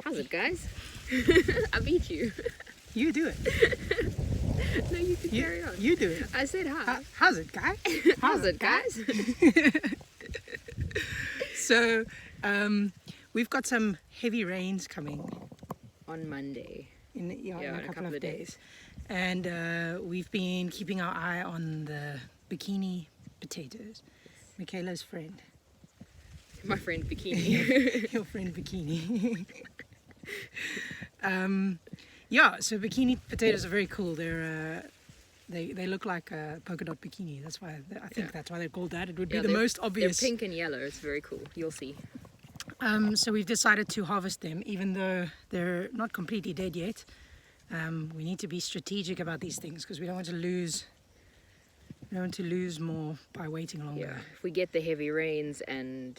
How's it, guys? I beat you. You do it. No, you can carry on. You do it. I said hi. How's it, guys? How's it, guys? So, we've got some heavy rains coming On Monday. in a couple of days. And we've been keeping our eye on the Bikini potatoes. Michaela's friend. My friend Bikini. Your friend Bikini. So Bikini potatoes are very cool. They look like a polka dot bikini. That's why that's why they're called that. It would be the most obvious. They're pink and yellow. It's very cool. You'll see. So we've decided to harvest them, even though they're not completely dead yet. We need to be strategic about these things because we don't want to lose. We don't want to lose more by waiting longer. Yeah. If we get the heavy rains and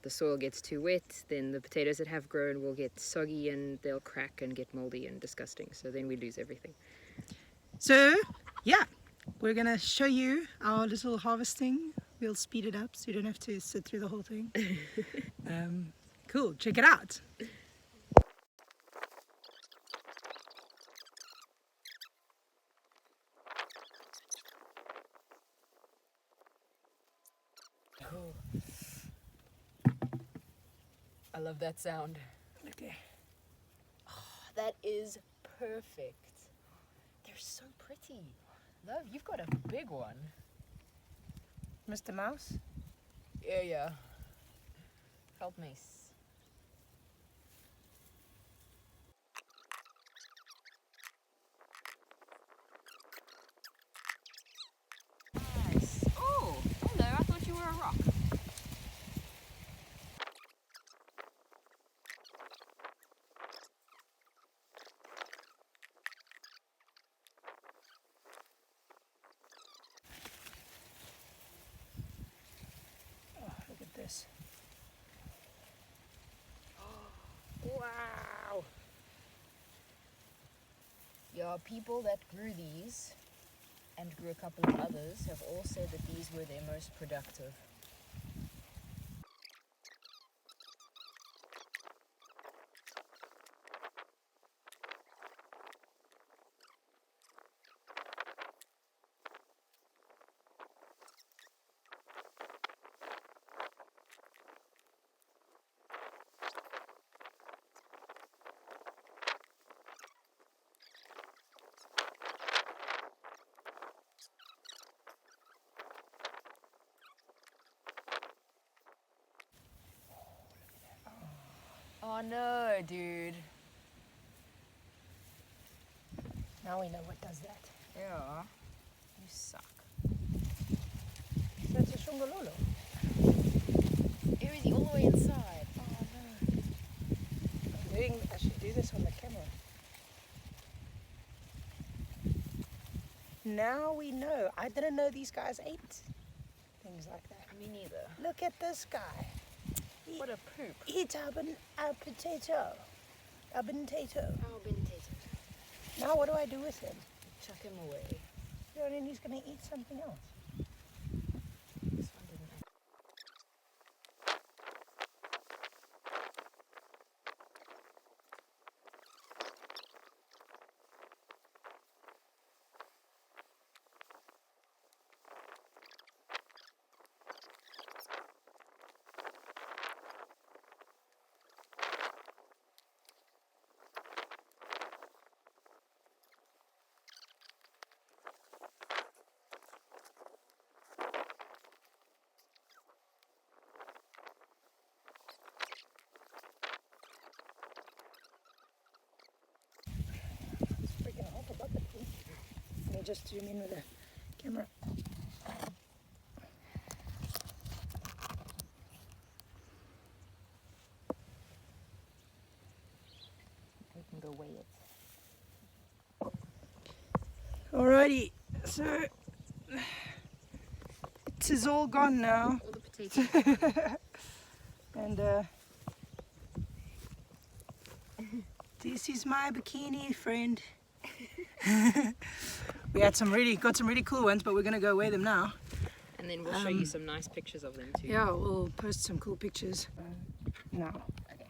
the soil gets too wet, then the potatoes that have grown will get soggy and they'll crack and get moldy and disgusting. So then we lose everything. So, yeah, we're going to show you our little harvesting. We'll speed it up so you don't have to sit through the whole thing. Cool, check it out. Cool. I love that sound. Okay. Oh, that is perfect. They're so pretty. Love, you've got a big one. Mr. Mouse? Yeah. Help me. Nice. Oh, hello. I thought you were a rock. Look at this. Wow. Yeah, people that grew these and grew a couple of others have all said that these were their most productive. Oh no, dude. Now we know what does that. Yeah. You suck. That's a shongololo. Everything all the way inside. Oh no. I should do this on the camera. Now we know. I didn't know these guys ate things like that. Me neither. Look at this guy. What a poop. Eat our potato. Our potato. Oh, potato. Now what do I do with him? Chuck him away. You know, then he's going to eat something else. This one didn't. Let me just zoom in with the camera. We can go weigh it. Alrighty, so it is all gone now. All the potatoes. And this is my bikini friend. We got some really cool ones, but we're gonna go weigh them now. And then we'll show you some nice pictures of them too. Yeah, we'll post some cool pictures now. Okay.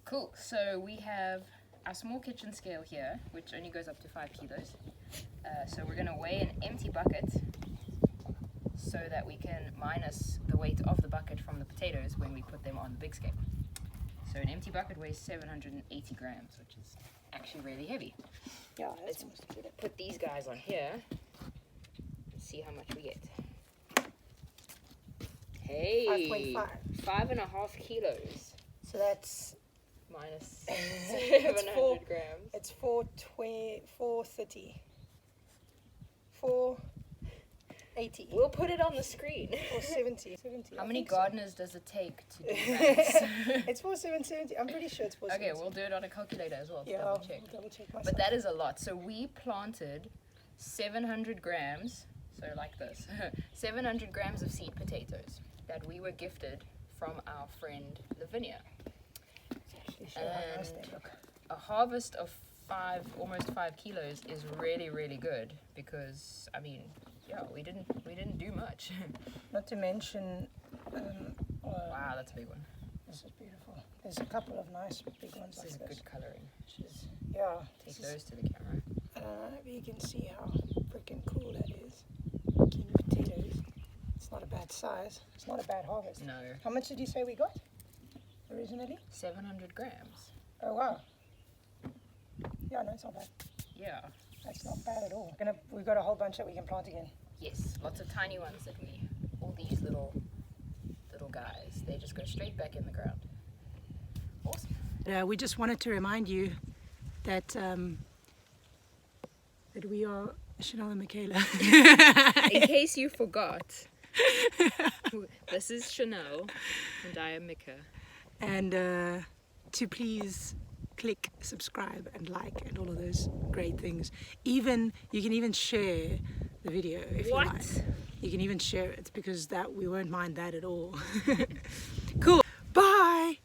Cool. So we have our small kitchen scale here, which only goes up to 5 kilos. So we're going to weigh an empty bucket so that we can minus the weight of the bucket from the potatoes when we put them on the big scale. So an empty bucket weighs 780 grams, which is actually really heavy. Yeah, Let's put these guys on here and see how much we get. Hey, 5.5 kilos. So that's Minus 700 grams. It's 430. 480. We'll put it on the screen. 470. How many gardeners does it take to do that? It's 4770. I'm pretty sure it's 470. Okay, we'll do it on a calculator as well to Yeah, double check. I'll double check myself. But that is a lot. So we planted 700 grams, so like this, 700 grams of seed potatoes that we were gifted from our friend Lavinia. And a harvest of almost 5 kilos is really, really good because, I mean, yeah, we didn't do much. Not to mention, Wow, that's a big one. this is beautiful. There's a couple of nice big ones This is like good coloring. Yeah. Take those to the camera. I don't know if you can see how freaking cool that is. Bikini potatoes. It's not a bad size. It's not a bad harvest. No, How much did you say we got originally? 700 grams. Oh wow. Yeah, no, it's not bad. Yeah. That's not bad at all. We've got a whole bunch that we can plant again. Yes, lots of tiny ones that all these little guys, they just go straight back in the ground. Awesome. We just wanted to remind you that that we are Chanel and Michaela. In case you forgot, this is Chanel and I am Mika. And to please click subscribe and like and all of those great things. You can even share the video if you like. You can even share it because we won't mind that at all. Cool. Bye.